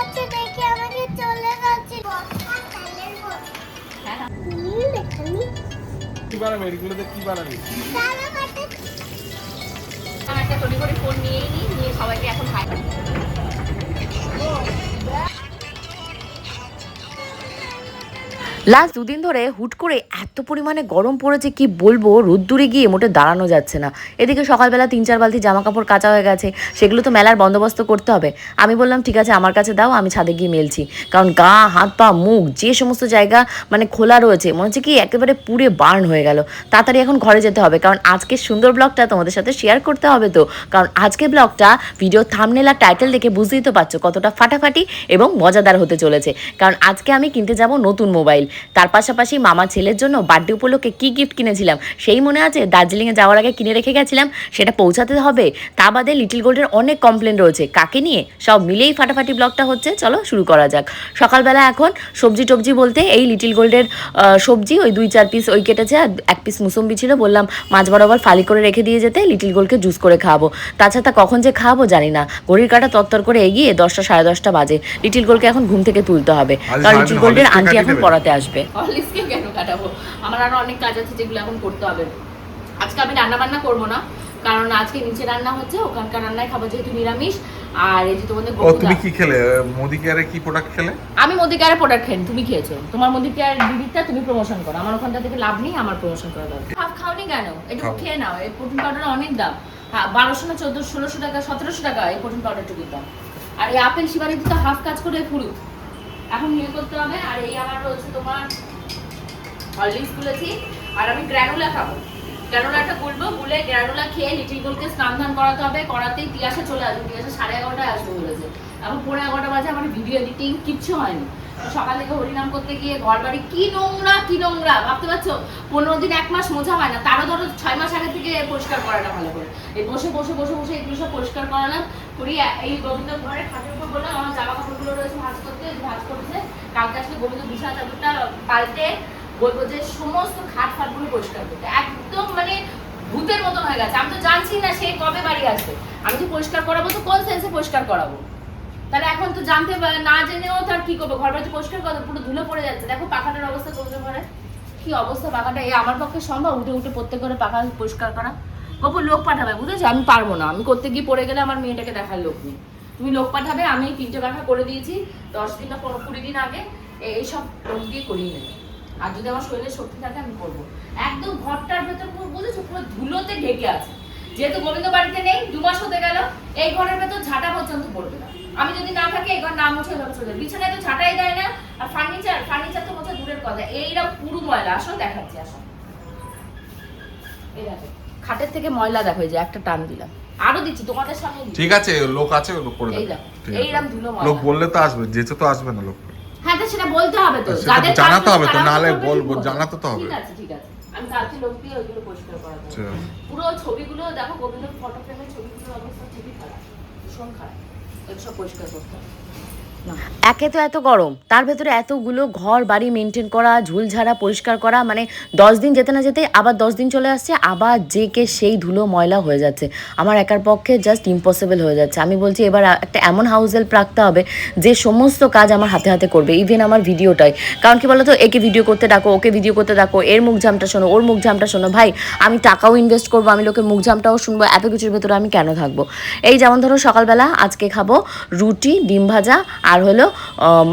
যাচ্ছে দেখে আমাকে চলে যাচ্ছে কি বানাবি এগুলোতে কি বানাবি? আমি একটা তৈরি করে ফোন নিয়েই নিয়ে সবাইকে এখন খাই। লাস্ট দুদিন ধরে হুট করে এত পরিমাণে গরম পড়েছে কি বলবো, রোদ্দুরে গিয়ে মোটে দাঁড়ানো যাচ্ছে না। এদিকে সকালবেলা 3-4 বালতি জামা কাপড় কাচা হয়ে গেছে, সেগুলো তো মেলার বন্দোবস্ত করতে হবে। আমি বললাম ঠিক আছে আমার কাছে দাও, আমি ছাদে গিয়ে মেলছি। কারণ গা হাত পা মুখ যে সমস্ত জায়গা মানে খোলা রয়েছে মনে হচ্ছে কি একেবারে পুড়ে বার্ন হয়ে গেল। তাড়াতাড়ি এখন ঘরে যেতে হবে, কারণ আজকের সুন্দর ব্লগটা তোমাদের সাথে শেয়ার করতে হবে। তো কারণ আজকের ব্লগটা ভিডিও থাম্বনেল আর টাইটেল দেখে বুঝতেই তো পারছো কতটা ফাটাফাটি এবং মজাদার হতে চলেছে। কারণ আজকে আমি কিনতে যাব নতুন মোবাইল, তার পাশাপাশি মামা ছেলের জন্য বার্থডে উপলক্ষে কী গিফট কিনেছিলাম সেই মনে আছে, দার্জিলিংয়ে যাওয়ার আগে কিনে রেখে গেছিলাম, সেটা পৌঁছাতে হবে। তা বাদে লিটিল গোল্ডের অনেক কমপ্লেন রয়েছে, কাকে নিয়ে সব মিলেই ফাটাফাটি ব্লগটা হচ্ছে। চলো শুরু করা যাক। সকালবেলা এখন সবজি টবজি বলতে এই লিটিল গোল্ডের সবজি ওই 2-4 পিস ওই কেটেছে, আর 1 পিস মুসম্বি ছিল, বললাম মাছ বরাবর ফালি করে রেখে দিয়ে যেতে, লিটিল গোল্ডকে জুস করে খাওয়াবো। তাছাড়া কখন যে খাওয়াবো জানি না, ঘড়ির কাঁটা তত্তর করে এগিয়ে 10টা 10:30 বাজে। লিটিল গোল্ডকে এখন ঘুম থেকে তুলতে হবে, কারণ লিটিল গোল্ডের আন্টি এখন পড়াতে আসবে। হরলিক্সকে কেন কাটাবো, আমার আরো অনেক কাজ আছে যেগুলো এখন করতে হবে। আজকে আমি রান্না বান্না করবো না, কারণ আজকে নিচে রান্না হচ্ছে, ওখানকার রান্নায় খাবো যেহেতু নিরামিষ। আর এই যে তোমাদের তুমি কি খেলে? মোদি কেয়ারে কি প্রোডাক্ট খেলে? আমি মোদি কেয়ারে প্রোডাক্ট খাই, তুমি খেয়েছো। তোমার মোদি কেয়ার দিদিটা তুমি প্রমোশন করো, আমার ওখানটা থেকে লাভ নেই, আমার প্রমোশন করা দরকার। হাফ খাওনি কেন? একটু খেয়ে নাও, এই প্রোটিন পাউডার অনেক দাম। 1200 না 1400 1600 টাকা 1700 টাকা এই প্রোটিন পাউডারটুকুর দাম। আর এই আপেল শিবারি তো হাফ কাজ করে পুরো এখন নিয়ে করতে হবে। আর এই আমার রয়েছে তোমার হরলিক্স গুলেছি, আর আমি গ্রানুলা খাবো। গ্রানুলাটা গুলবো, গুলে গ্রানুলা খেয়ে লিটিল গোলকে স্নান ধান করাতে হবে। করাতেই তিয়াসা চলে আসবে, তিয়াসা 11:30টায় আসবে বলেছে। এখন 11:15 বাজে, আমার ভিডিও এডিটিং কিচ্ছু হয়নি। সকাল থেকে হরিনাম করতে গিয়ে ঘর বাড়ি কি নোংরা ভাবতে পারছো। 15 দিন 1 মাস মোছা হয় না, তারও ধরো 6 মাস আগে থেকে পরিষ্কার করাটা ভালো করে। এই বসে এগুলো সব পরিষ্কার করালাম করি। এই গোবিন্দ ঘরে খাটের উপর বললাম আমার জামা কাপড়গুলো রয়েছে ভাঁজ করতে, কালকে আসলে গোবিন্দ বিছানা চাদরটা পাল্টে বলবো যে সমস্ত খাট ফাটগুলো পরিষ্কার করতে। একদম মানে ভূতের মতন হয়ে গেছে। আমি তো জানছি না সে কবে বাড়ি আসবে। আমি তো পরিষ্কার করাবো তো কোন সেন্সে পরিষ্কার করাবো, তাহলে এখন তো জানতে না জেনেও তার কি করবো। ঘর বাড়িতে পরিষ্কার করবো, পুরো ধুলো পড়ে যাচ্ছে। দেখো পাখাটার অবস্থা চলতে পারে কি অবস্থা পাখাটা। এই আমার পক্ষে সম্ভব উঠে প্রত্যেক করে পাখা পরিষ্কার করা? গপু লোক পাঠাবে, বুঝেছো? আমি পারবো না, আমি করতে গিয়ে পড়ে গেলে আমার মেয়েটাকে দেখার লোক নেই। তুমি লোক পাঠাবে, আমি 3টে পাখা করে দিয়েছি 10 দিন না 20 দিন আগে। এইসব লোক দিয়ে করিয়ে নেবে। আর যদি আমার শরীরে শক্তি থাকে আমি করবো। একদম ঘরটার ভেতর পুরো বুঝেছো পুরো ধুলোতে ঢেকে আছে। যেহেতু গোবিন্দ বাড়িতে নেই, 2 মাস হতে গেল, এই ঘরের ভেতর ঝাঁটা পর্যন্ত পড়বে না। আমি যদি না থাকি এই ঘর না মুছে এভাবে চলে, বিছানায় তো ঝাঁটাই দেয় না। আর ফার্নিচার তো মোছা দূরের কথা, এইরা পুরো ময়লা। আসো দেখাচ্ছি, আসো। এই দেখো খাটের থেকে ময়লা দেখো, এই যে একটা টান দিলাম, আরো দিচ্ছি তোমাদের সামনে। ঠিক আছে, লোক আছে, লোক করে এই দেখো এইরকম ধুলো ময়লা। লোক বললে তো আসবে, যেতে তো আসবে না লোক। হ্যাঁ তো সেটা বলতে হবে তো, যাদের জানাতে হবে তো, নালে বলবো, জানাতে তো হবে। ঠিক আছে আমি কালকে লোক দিয়ে ওইগুলো পরিষ্কার করা দেব। পুরো ছবিগুলো দেখো, গোবিন্দের ফটো ফ্রেমের ছবিগুলোর অবস্থা খুবই খারাপ, ভীষণ খারাপ। এগুলো সব পরিষ্কার করতে হবে। একে তো এত গরম, তার ভেতরে এতগুলো ঘর বাড়ি মেনটেন করা, ঝুলঝাড়া পরিষ্কার করা, মানে 10 দিন যেতে না যেতে আবার 10 দিন চলে আসছে, আবার যে কে সেই ধুলো ময়লা হয়ে যাচ্ছে। আমার একার পক্ষে জাস্ট ইম্পসিবল হয়ে যাচ্ছে। আমি বলছি এবার একটা এমন হাউস হেল্প রাখতে হবে যে সমস্ত কাজ আমার হাতে হাতে করবে, ইভেন আমার ভিডিওটাই। কারণ কি বলতো, একে ভিডিও করতে ডাকো, ওকে ভিডিও করতে ডাকো, এর মুখ ঝামটা শোনো, ওর মুখ ঝামটা শোনো। ভাই আমি টাকাও ইনভেস্ট করবো, আমি লোকের মুখ ঝামটাও শুনবো, এত কিছুর ভেতরে আমি কেন থাকবো? এই যেমন ধরো সকালবেলা আজকে খাবো রুটি, ডিম ভাজা, আর হলো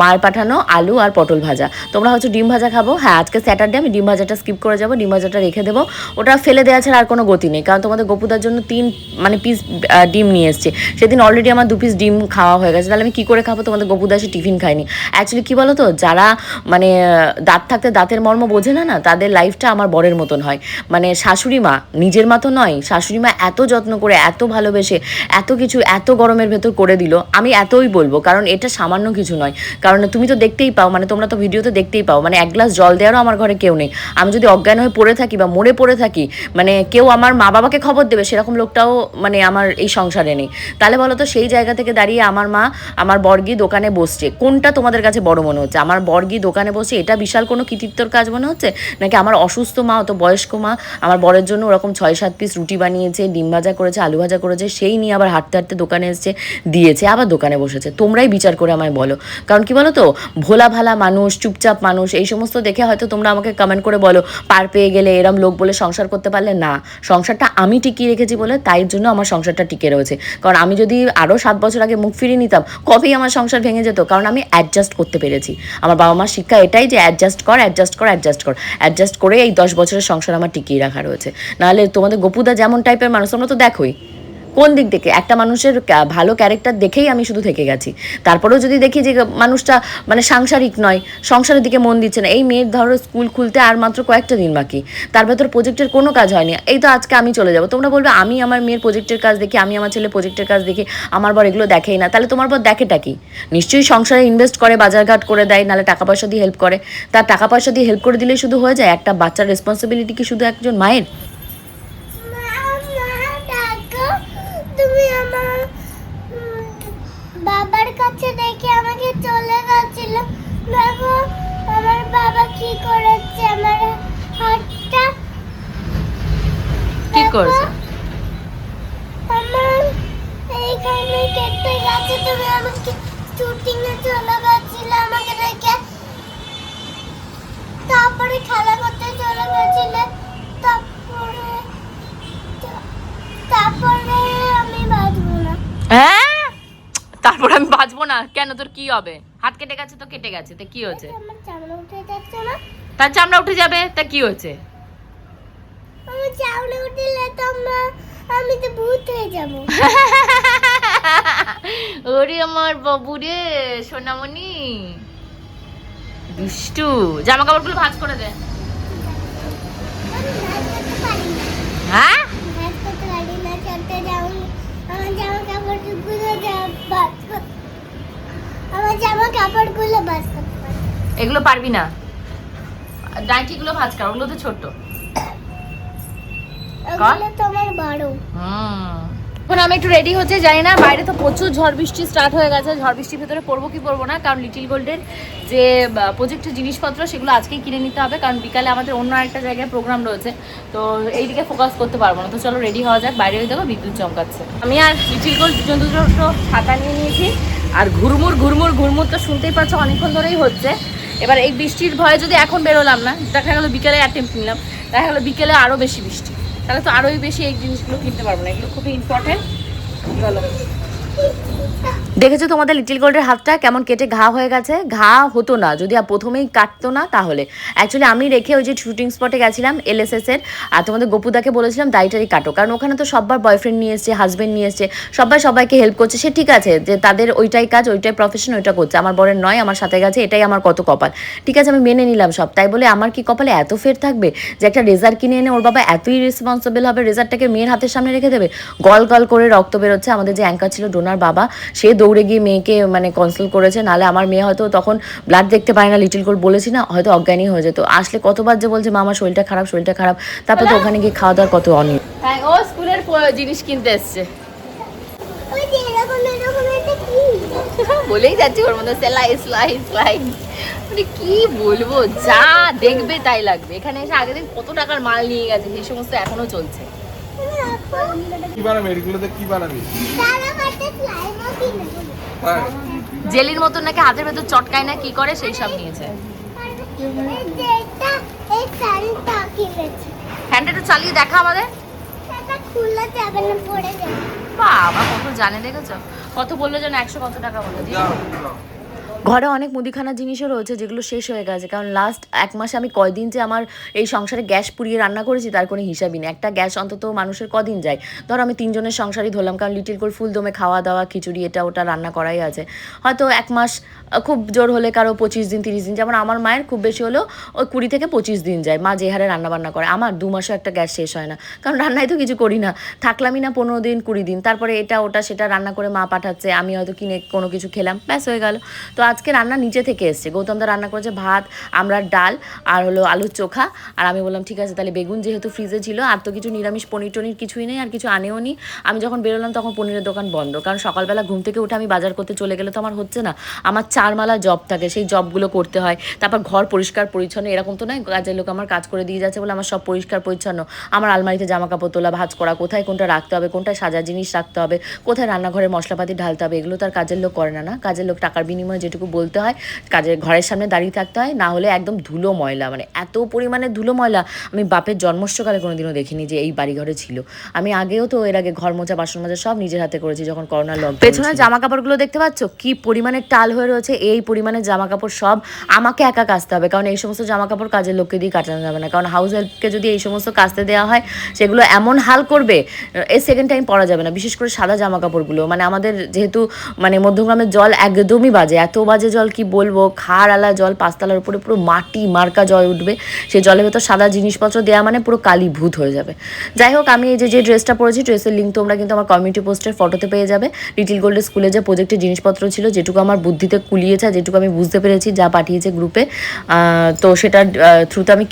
মার পাঠানো আলু আর পটল ভাজা। তোমরা হচ্ছে ডিম ভাজা খাবো। হ্যাঁ আজকে স্যাটারডে, আমি ডিম ভাজাটা স্কিপ করে যাবো, ডিম ভাজাটা রেখে দেবো। ওটা ফেলে দেওয়া ছাড়া আর কোনো গতি নেই, কারণ তোমাদের গপুদার জন্য 3 পিস ডিম নিয়ে এসছে। সেদিন অলরেডি আমার 2 পিস ডিম খাওয়া হয়ে গেছে, তাহলে আমি কী করে খাবো? তোমাদের গপুদা এসে টিফিন খায়নি। অ্যাকচুয়ালি কী বলো তো, যারা মানে দাঁত থাকতে দাঁতের মর্ম বোঝে না, তাদের লাইফটা আমার বরের মতন হয়। মানে শাশুড়ি মা নিজের মা তো নয়, শাশুড়ি মা এত যত্ন করে, এত ভালোবেসে, এত কিছু এত গরমের ভেতর করে দিল। আমি এতই বলবো, কারণ এটা সামান্য কিছু নয়। কারণ তুমি তো দেখতেই পাও, মানে তোমরা তো ভিডিওতে দেখতেই পাও, মানে 1 গ্লাস জল দেওয়ারও আমার ঘরে কেউ নেই। আমি যদি অজ্ঞান হয়ে পড়ে থাকি বা মরে পড়ে থাকি, মানে কেউ আমার মা বাবাকে খবর দেবে সেরকম লোকটাও মানে আমার এই সংসারে নেই। তাহলে বলো তো, সেই জায়গা থেকে দাঁড়িয়ে আমার মা আমার বর্গি দোকানে বসছে, কোনটা তোমাদের কাছে বড় মনে হচ্ছে? আমার বর্গি দোকানে বসে এটা বিশাল কোনো কৃতিত্বর কাজ মনে হচ্ছে, নাকি আমার অসুস্থ মা, অত বয়স্ক মা আমার বরের জন্য ওরকম 6-7 পিস রুটি বানিয়েছে, ডিম ভাজা করেছে, আলু ভাজা করেছে, সেই নিয়ে আবার হাঁটতে হাঁটতে দোকানে এসছে, দিয়েছে, আবার দোকানে বসেছে? তোমরাই বিচার করে আমায় বলো। কারণ কি বলো তো, ভোলা ভালা মানুষ, চুপচাপ মানুষ, এই সমস্ত দেখে হয়তো তোমরা আমাকে কমেন্ট করে বলো পার পেয়ে গেলে এরম লোক বলে সংসার করতে পারলে। না, সংসারটা আমি টিকিয়ে রেখেছি বলে তাই জন্য আমার সংসারটা টিকে রয়েছে। কারণ আমি যদি আরও 7 বছর আগে মুখ ফিরিয়ে নিতাম, কবেই আমার সংসার ভেঙে যেত। কারণ আমি অ্যাডজাস্ট করতে পেরেছি। আমার বাবা মার শিক্ষা এটাই যে অ্যাডজাস্ট কর, অ্যাডজাস্ট কর, অ্যাডজাস্ট কর। অ্যাডজাস্ট করে এই 10 বছরের সংসার আমার টিকিয়ে রাখা রয়েছে। নাহলে তোমাদের গপুদা যেমন টাইপের মানুষ, তোমরা তো দেখোই কোন দিক থেকে একটা মানুষের ভালো ক্যারেক্টার দেখেই আমি শুধু থেকে গেছি। তারপরেও যদি দেখি যে মানুষটা মানে সাংসারিক নয়, সংসারের দিকে মন দিচ্ছে না, এই মেয়ের ধরো স্কুল খুলতে আর মাত্র কয়েকটা দিন বাকি, তার ভেতর প্রজেক্টের কোনো কাজ হয়নি, এই তো আজকে আমি চলে যাবো, তোমরা বলবে আমি আমার মেয়ের প্রজেক্টের কাজ দেখি, আমি আমার ছেলে প্রজেক্টের কাজ দেখি, আমার বর এগুলো দেখেই না। তাহলে তোমার বর দেখেটা কি? নিশ্চয়ই সংসারে ইনভেস্ট করে, বাজারঘাট করে দেয়, নাহলে টাকা পয়সা দিয়ে হেল্প করে। তার টাকা পয়সা দিয়ে হেল্প করে দিলেই শুধু হয়ে যায়? একটা বাচ্চার রেসপন্সিবিলিটি কি শুধু একজন মায়ের? তুমি আমার বাবার কাছে দেখে আমাকে চলে গেছিল। দেখো আমার বাবা কি করেছে, আমার হাতটা কি করছে? আমার এইখানে কেটে গেছে। তুমি আমাকে শুটিং এ চলে গেছিলে আমাকে দেখে, তারপরে খেলা করতে চলে গেছিলে, তারপরে আমি বাঁচবো না। হ্যাঁ, তারপর আমি বাঁচবো না কেন? তোর কি হবে? হাত কেটে গেছে তো কেটে গেছে, তা কি হয়েছে? আমার চামড়া উঠে যাচ্ছে না। তার চামড়া উঠে যাবে, তা কি হয়েছে? আমার চামড়া উঠলে তো আমি তো ভূত হয়ে যাবো। ওরে আমার বাবু রে, সোনামণি দুষ্টু, জামা কাপড়গুলো ভাঁজ করে দে। আমি নাচ করতে পারি না। হ্যাঁ, নাচ করতে পারি না, চলতে যাও। আমার জামা কাপড়গুলো বাস করতে পারি। এগুলো পারবি না, নাইটিগুলো ভাঁজ কর, ওগুলো তো ছোট। ওগুলো তোমার বড়। এখন আমি একটু রেডি হচ্ছে, জানি না বাইরে তো প্রচুর ঝড় বৃষ্টি স্টার্ট হয়ে গেছে। ঝড় বৃষ্টির ভেতরে পড়বো কি পড়বো না, কারণ লিটিল গোল্ডের যে প্রজেক্টের জিনিসপত্র সেগুলো আজকেই কিনে নিতে হবে, কারণ বিকালে আমাদের অন্য একটা জায়গায় প্রোগ্রাম রয়েছে, তো এইদিকে ফোকাস করতে পারবো না। তো চলো রেডি হওয়া যাক, বাইরে হয়ে দেখো বিদ্যুৎ চমকাচ্ছে। আমি আর লিটিল গোল্ড দুজন দুটো ছাতা নিয়ে নিয়েছি, আর ঘুরমুর ঘুরমুর ঘুরমুর তো শুনতেই পাচ্ছ অনেকক্ষণ ধরেই হচ্ছে। এবার এই বৃষ্টির ভয়ে যদি এখন বেরোলাম না, দেখা গেলো বিকেলে অ্যাটেম্প নিলাম, দেখা গেলো বিকেলে আরও বেশি বৃষ্টি, তাহলে তো আরোই বেশি এই জিনিসগুলো কিনতে পারবো না। এগুলো খুবই ইম্পর্টেন্ট। চলো, দেখেছো তোমাদের লিটিল গোল্ডের হাতটা কেমন কেটে ঘা হয়ে গেছে? ঘা হতো না যদি প্রথমেই কাটতো না তাহলে। অ্যাকচুয়ালি আমি রেখে ওই যে শুটিং স্পটে গেছিলাম LSS এর, আর তোমাদের গপুদাকে বলেছিলাম দাড়িটারি কাটো, কারণ ওখানে তো সবার বয়ফ্রেন্ড নিয়ে এসছে, হাজব্যান্ড নিয়ে এসছে, সবাই সবাইকে হেল্প করছে। সে ঠিক আছে যে তাদের ওইটাই কাজ, ওইটাই প্রফেশন, ওইটা করছে। আমার বরের নয়, আমার সাথে গেছে, এটাই আমার কত কপাল। ঠিক আছে, আমি মেনে নিলাম সব। তাই বলে আমার কি কপালে এত ফের থাকবে যে একটা রেজার কিনে এনে ওর বাবা এতই রেসপন্সিবল হবে, রেজারটাকে মেয়ের হাতের সামনে রেখে দেবে? গল গল করে রক্ত বেরোচ্ছে। আমাদের যে অ্যাঙ্কার ছিল ডোনার বাবা, সে দৌড়ে গিয়ে মেয়েকে মানে কনসাল্ট করেছে, নাহলে আমার মেয়ে হয়তো তখন ব্লাড দেখতে পারে না, লিটিল গোল্ড বলেছি না, হয়তো অজ্ঞানী হয়ে যেত। আসলে কতবার যে বলছে মা আমার শরীরটা খারাপ, শরীরটা খারাপ, তারপর তো ওখানে গিয়ে খাওয়া দাওয়ার কত অনিয়ম। হ্যাঁ, ও স্কুলের জিনিস কিনতে এসছে। ওই যে এরকম এটা কি? বলেই যাচ্ছি ওর মধ্যে সেলাই সেলাই সেলাই, মানে কি বলবো, যা দেখবে তাই লাগবে। এখানে এসে আগের দিন কত টাকার মাল নিয়ে গেছে, সেই সমস্ত এখনো চলছে। কি বানাবি এগুলোতে? কি বানাবি? তারা কাটে স্লাইমও কিনে। হ্যাঁ, জেলির মতন নাকি হাতের ভেতর চটকায় না কি করে, সেই সব নিয়েছে। এই যে এই ফ্যানটা কিনেছে। ফ্যানটা একটু চালিয়ে দেখা আমাদের। এটা খুললে যাবে না, পড়ে যাবে। বাবা কত জানে, দেখেছো? কত বললো যেন 100 কত টাকা বললো। যাও, যাও। ঘরে অনেক মুদিখানা জিনিসও রয়েছে যেগুলো শেষ হয়ে গেছে, কারণ লাস্ট 1 মাসে আমি কয়দিন যে আমার এই সংসারে গ্যাস পুড়িয়ে রান্না করেছি তার কোনো হিসাবই নেই। একটা গ্যাস অন্তত মানুষের কদিন যায়? ধরো আমি 3 জনের সংসারই ধরলাম, কারণ লিটিল গোল্ড ফুল দমে খাওয়া দাওয়া, খিচুড়ি এটা ওটা রান্না করাই আছে। হয়তো 1 মাস, খুব জোর হলে কারো 25 দিন 30 দিন, যেমন আমার মায়ের খুব বেশি হলেও ওই 20 থেকে 25 দিন যায়, মা যে হারে রান্নাবান্না করে। আমার 2 মাসও একটা গ্যাস শেষ হয় না, কারণ রান্নায় তো কিছু করি না, থাকলামই না 15 দিন 20 দিন, তারপরে এটা ওটা সেটা রান্না করে মা পাঠাচ্ছে, আমি হয়তো কিনে কোনো কিছু খেলাম, ব্যাস হয়ে গেল। তো আজকে রান্না নিচে থেকে এসছে, গৌতমদা রান্না করেছে ভাত, আমরা ডাল আর হলো আলুর চোখা। আর আমি বললাম ঠিক আছে তাহলে বেগুন যেহেতু ফ্রিজে ছিল, আর তো কিছু নিরামিষ পনির টনির কিছুই নেই, আর কিছু আনেও নি। আমি যখন বেরোলাম তখন পনিরের দোকান বন্ধ, কারণ সকালবেলা ঘুম থেকে উঠে আমি বাজার করতে চলে গেলে তো আমার হচ্ছে না, আমার 4 মালা জব থাকে, সেই জবগুলো করতে হয়। তারপর ঘর পরিষ্কার পরিচ্ছন্ন, এরকম তো নয় কাজের লোক আমার কাজ করে দিয়ে যাচ্ছে বলে আমার সব পরিষ্কার পরিচ্ছন্ন। আমার আলমারিতে জামা কাপড় তোলা, ভাঁজ করা, কোথায় কোনটা রাখতে হবে, কোনটায় সাজার জিনিস রাখতে হবে, কোথায় রান্নাঘরে মশলাপাতি ঢালতে হবে, এগুলো তার কাজের লোক করে না। না, কাজের লোক টাকার বিনিময়ে যেটুকু বলতে হয়, কাজের ঘরের সামনে দাঁড়িয়ে থাকতে হয়, না হলে একদম ধুলো ময়লা, মানে এত পরিমাণে ধুলো ময়লা আমি বাপের জন্মস্বকালে কোনোদিনও দেখিনি যে এই বাড়িঘরে ছিল। আমি আগেও তো এর আগে ঘর মোছা বাসন মাজা সব নিজের হাতে করেছি যখন করোনার লকডাউন। পেছনে জামা কাপড়গুলো দেখতে পাচ্ছ কি পরিমাণে টাল হয়ে রয়েছে, এই পরিমাণে জামা কাপড় সব আমাকে একা কাচতে হবে, কারণ এই সমস্ত জামা কাপড় কাজের লোককে দিয়ে কাটানো যাবে না, কারণ হাউস হেল্পকে যদি এই সমস্ত কাচতে দেওয়া হয় সেগুলো এমন হাল করবে এর সেকেন্ড টাইম পরা যাবে না, বিশেষ করে সাদা জামা কাপড়গুলো। মানে আমাদের যেহেতু মানে মধ্যগ্রামের জল একদমই বাজে, এত বাজে জল কি বলবো, খাড় আলা জল, 5 তলার উপরে পুরো মাটি মার্কা জল উঠবে, সেই জলের ভেতর সাদা জিনিসপত্র দেওয়া মানে পুরো কালি ভূত হয়ে যাবে। যাই হোক, আমি এই যে ড্রেসটা পরেছি, ড্রেসের লিঙ্ক তোমরা কিন্তু আমার কমিউনিটি পোস্টের ফটোতে পেয়ে যাবে। লিটিল গোল্ডের স্কুলে যে প্রজেক্টের জিনিসপত্র ছিল, যেটুকু আমার বুদ্ধিতে কুলিয়েছে, যেটুকু আমি বুঝতে পেরেছি, যা পাঠিয়েছে গ্রুপে, তো সেটার থ্রুতে আমি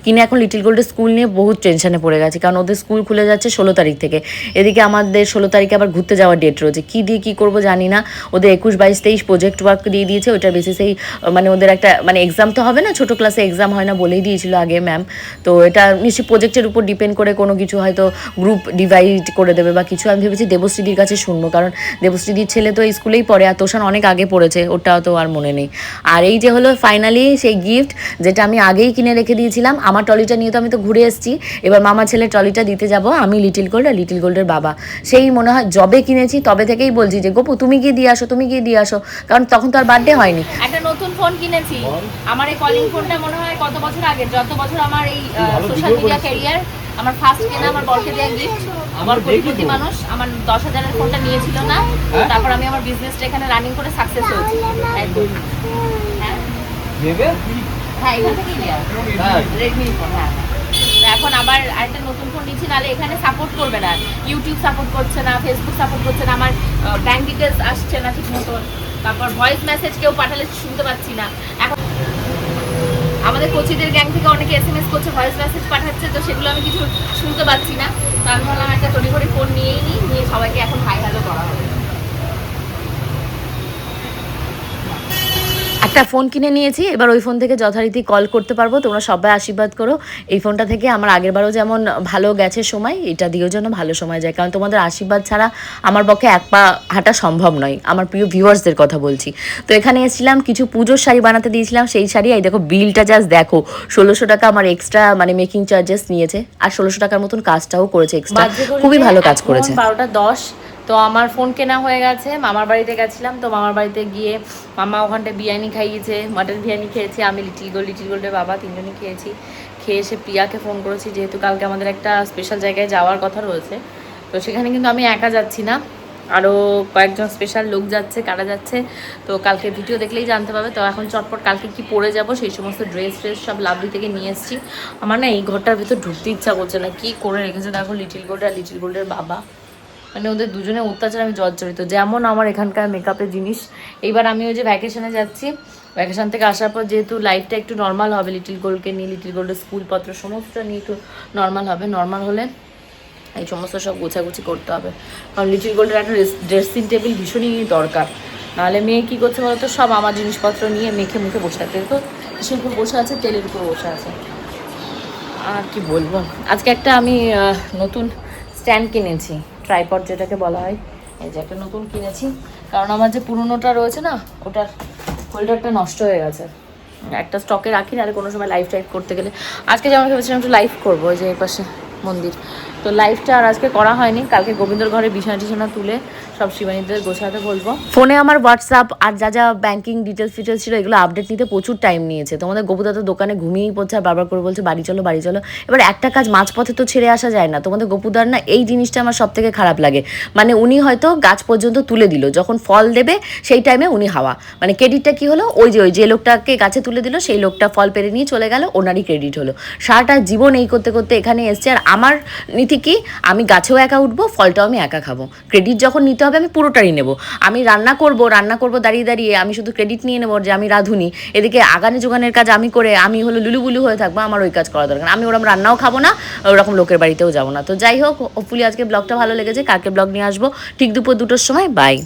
কিনে এখন লিটিল গোল্ডের স্কুল নিয়ে বহুত টেনশনে পড়ে গেছি, কারণ ওদের স্কুল খুলে যাচ্ছে 16 তারিখ থেকে। এদিকে আমাদের 16 তারিখে আবার ঘুরতে যাওয়ার ডেট রয়েছে, কী দিয়ে কী করবো জানি না। ওদের 21, 22, 23 প্রজেক্ট ওয়ার্ক দিয়ে দিয়েছে, ওইটার বেসিসেই মানে ওদের একটা মানে এক্সাম তো হবে না, ছোটো ক্লাসে এক্সাম হয় না বলেই দিয়েছিল আগে ম্যাম। তো এটা নিশ্চয়ই প্রজেক্টের উপর ডিপেন্ড করে কোনো কিছু হয়তো গ্রুপ ডিভাইড করে দেবে বা কিছু। আমি ভেবেছি দেবশ্রীদির কাছে শুনবো, কারণ দেবশ্রীদির ছেলে তো এই স্কুলেই পড়ে, আর তোষান অনেক আগে পড়েছে, ওটাও তো আর মনে নেই। আর এই যে হলো ফাইনালি সেই গিফট যেটা আমি আগেই কিনে রেখে দিয়েছিলাম, আমার ট্রলিটা নিয়ে তো আমি তো ঘুরে এসেছি, এবার মামা ছেলে ট্রলিটা দিতে যাব আমি, লিটিল গোল্ড আর লিটিল গোল্ডের বাবা। সেই মনে হয় যবে কিনেছি তবে থেকেই বলছি যে গোপু তুমি গিয়ে দিয়ে আসো, তুমি গিয়ে দিয়ে আসো, কারণ তখন তো আর বার্থডে হয়নি। একটা নতুন ফোন কিনেছি, আমার এই কলিং ফোনটা মনে হয় কত বছর আগে, যত বছর আমার এই সোশ্যাল মিডিয়া ক্যারিয়ার, আমার ফার্স্ট কেনা আমার বরকে দেওয়া গিফট। আমার কোটিপতি মানুষ আমার 10,000-এর ফোনটা নিয়েছিল না, তারপর আমি আমার বিজনেসটা এখানে রানিং করে সাকসেস হয়েছি। হ্যাঁ, এখান থেকেই নেওয়া রেডমি ফোন। হ্যাঁ, এখন আবার আরেকটা নতুন ফোন নিচ্ছি, নাহলে এখানে সাপোর্ট করবে না, ইউটিউব সাপোর্ট করছে না, ফেসবুক সাপোর্ট করছে না, আমার ব্যাংক ডিটেলস আসছে না ঠিক মতন, তারপর ভয়েস মেসেজ কেউ পাঠালে শুনতে পাচ্ছি না। এখন আমাদের কোচিদের গ্যাং থেকে অনেকে SMS করছে, ভয়েস মেসেজ পাঠাচ্ছে, তো সেগুলো আমি কিছু শুনতে পাচ্ছি না। তো আমি ভাবলাম একটা তৈরি করে ফোন নিয়েই নিয়ে সবাইকে এখন হাই হ্যালো করা হবে। একটা ফোন কিনে নিয়েছি, এবার ওই ফোন থেকে যথারীতি কল করতে পারবো। তোমরা সবাই আশীর্বাদ করো এই ফোনটা থেকে আমার আগেরবারও যেমন ভালো গেছে সময়, এটা দিয়েও যেন ভালো সময় যায়, কারণ তোমাদের আশীর্বাদ ছাড়া আমার পক্ষে এক পা হাঁটা সম্ভব নয়। আমার প্রিয় ভিউয়ার্সদের কথা বলছি। তো এখানে এসেছিলাম, কিছু পুজোর শাড়ি বানাতে দিয়েছিলাম, সেই শাড়ি এই দেখো বিলটা জাস্ট দেখো, 1600 টাকা আমার এক্সট্রা মানে মেকিং চার্জেস নিয়েছে, আর 1600 টাকার মতন কাজটাও করেছে এক্সট্রা, খুবই ভালো কাজ করেছে। 12:10 তো আমার ফোন কেনা হয়ে গেছে, মামার বাড়িতে গেছিলাম, তো মামার বাড়িতে গিয়ে মামা ওখানটায় বিরিয়ানি খাইয়েছে, মাটন বিরিয়ানি খেয়েছি, আমি লিটিল গোল্ডের বাবা তিনজনই খেয়েছি। খেয়ে এসে প্রিয়াকে ফোন করেছি, যেহেতু কালকে আমাদের একটা স্পেশাল জায়গায় যাওয়ার কথা রয়েছে, তো সেখানে কিন্তু আমি একা যাচ্ছি না, আরও কয়েকজন স্পেশাল লোক যাচ্ছে, কারা যাচ্ছে তো কালকে ভিডিও দেখলেই জানতে পারবে। তো এখন চটপট কালকে কি পরে যাব সেই সমস্ত ড্রেস সব লাভলি থেকে নিয়ে এসেছি। আমার না এই ঘরটার ভিতর ঢুকতে ইচ্ছা করছে না, কি করে রেখেছে দেখো লিটিল গোল্ড আর লিটিল গোল্ডের বাবা, মানে ওদের দুজনের অত্যাচার আমি জর্জরিত, যেমন আমার এখানকার মেকআপের জিনিস। এইবার আমি ওই যে ভ্যাকেশনে যাচ্ছি, ভ্যাকেশন থেকে আসার পর যেহেতু লাইফটা একটু নর্মাল হবে, লিটিল গোল্ডকে নিয়ে, লিটিল গোল্ডের স্কুলপত্র সমস্ত নিয়ে একটু নর্মাল হবে, নর্মাল হলে এই সমস্ত সব গোছাগুছি করতে হবে, কারণ লিটিল গোল্ডের একটা ড্রেসিং টেবিল ভীষণই দরকার, নাহলে মেয়ে কী করছে বলতো, সব আমার জিনিসপত্র নিয়ে মেখে মুখে বসে থাকে, তো কিসের উপর বসে আছে, তেলের উপর বসে আছে। আর কি বলবো, আজকে একটা আমি নতুন স্ট্যান্ড কিনেছি, ট্রাইপড যেটাকে বলা হয়, এই যে একটা নতুন কিনেছি, কারণ আমার যে পুরোনোটা রয়েছে না, ওটার হোল্ডারটা নষ্ট হয়ে গেছে, একটা স্টকে রাখি, আর কোনো সময় লাইভ টাইভ করতে গেলে, আজকে যেমন ভেবেছিলাম একটু লাইভ করবো, ওই যে এই পাশে মন্দির, তো লাইভটা আর আজকে করা হয়নি, কালকে গোবিন্দর ঘরে বিছানা টিছানা তুলে সব শিবানীদের গোছাতে বলবো। ফোনে আমার হোয়াটসঅ্যাপ আর যা যা ব্যাঙ্কিং ডিটেলস ফিটেলস ছিল এগুলো আপডেট নিতে প্রচুর টাইম নিয়েছে। তোমাদের গোপুদা তো দোকানে ঘুমিয়েই পড়ছে, আর বারবার করে বলছে বাড়ি চলো বাড়ি চলো। এবার একটা কাজ মাঝপথে তো ছেড়ে আসা যায় না, তোমাদের গোপুদার না এই জিনিসটা আমার সব থেকে খারাপ লাগে, মানে উনি হয়তো গাছ পর্যন্ত তুলে দিল, যখন ফল দেবে সেই টাইমে উনি হাওয়া, মানে ক্রেডিটটা কি হলো, ওই যে লোকটাকে গাছে তুলে দিল সেই লোকটা ফল পেরে নিয়ে চলে গেল, ওনারই ক্রেডিট হলো। সারাটা জীবন এই করতে করতে এখানে এসছে, আর আমার নীতি কি, আমি গাছেও একা উঠবো, ফলটাও আমি একা খাবো, ক্রেডিট যখন নিতে হবে আমি পুরোটাই নেব। আমি রান্না করব দাঁড়িয়ে দাঁড়িয়ে, আমি শুধু ক্রেডিট নিয়ে নেবো যে আমি রাঁধুনি, এদিকে আগানে যোগানের কাজ আমি করে আমি হলো লুলুবুলু হয়ে থাকবো, আমার ওই কাজ করা দরকার। আমি ওরকম রান্নাও খাবো না, ওরকম লোকের বাড়িতেও যাবো না। তো যাই হোক, হোপফুলি আজকে ব্লগটা ভালো লেগেছে, কালকে ব্লগ নিয়ে আসবো ঠিক দুপুর 2টোর সময়। বাই।